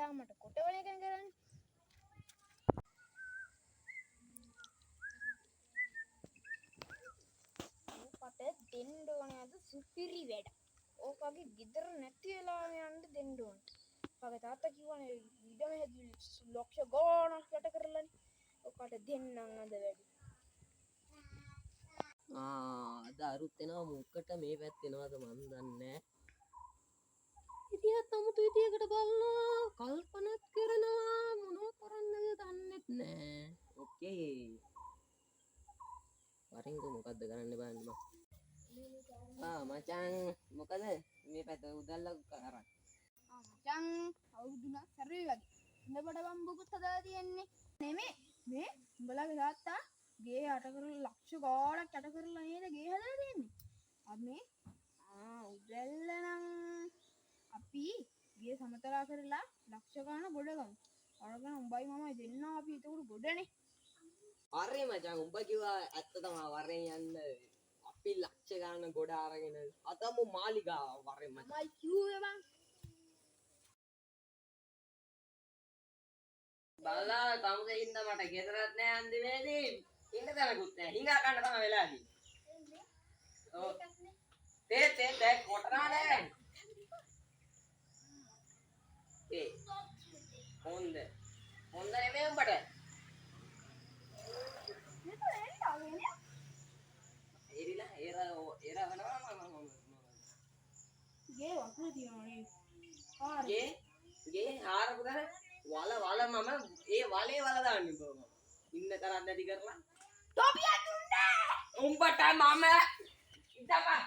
හැමදාම මට කොටවල එකෙන් කරන්නේ. ඕකට දෙන්න ඕනේ අද සුපිරි වැඩ. ඕකගේ ගෙදර නැති වෙලා යන්න දෙන්න ඕනේ. ඔකගේ තාත්තා කිව්වනේ ඉඩම හැදුවේ ලක්ෂ ගාණක් යට කරලානේ. ඔකට දෙන්නම් අද වැඩි. අද අරුත් එනවා මුක්කට මේ පැත්ත එනවාද මන් දන්නේ ඉතියත් අමුතු විදියකට බලනවා කල්පනාත් කරනවා මොනව කරන්නද දන්නෙත් නෑ ඕකේ වරින්ද මොකද්ද කරන්න බලන්න මචං මොකද මේ පැත්ත උදල්ලා කරා මචං අවුරුදුනා සැරේ වගේ ඉඳපඩ බම්බුකුත් හදලා තියෙන්නේ නෙමෙයි මේ උඹලගේ තාත්තා ගේ යට කරලා ලක්ෂ ගාණක් යට කරලා නේද ගේ හදලා තියෙන්නේ. අපි මේ උදැල්ල නම් අපි ගේ සමතලා කරලා ලක්ෂ ගාණ ගොඩ ගමු. අරගෙන උඹයි මමයි දෙන්න අපි ඒක උඩ ගොඩනේ. හරි මචං උඹ කිව්වා ඇත්ත තමයි වරෙන් යන්න අපි ලක්ෂ ගාණ ගොඩ අරගෙන අතමු මාලිගාව වරෙන් මචං. මයි කිව්වේ බං. බලලා තමුසේ ඉන්න මට ගෙදරත් නෑ අන්තිමේදී ඉන්න තැනකුත් නෑ හිඟා කන්න තමයි වෙලා තියෙන්නේ ඔව් තේ කොටනා නෑ හොඳ නෙමෙයි උඹට එරිලා එරා වෙනවා ගේ වතුර තියනනේ. ගේ හාරපු දර වල මම ඒ වලේ වල දාන්නේ බෝ ඉන්න තරම් නැති කරලා තොපිය දුන්නේ උඹට මම ඉතපා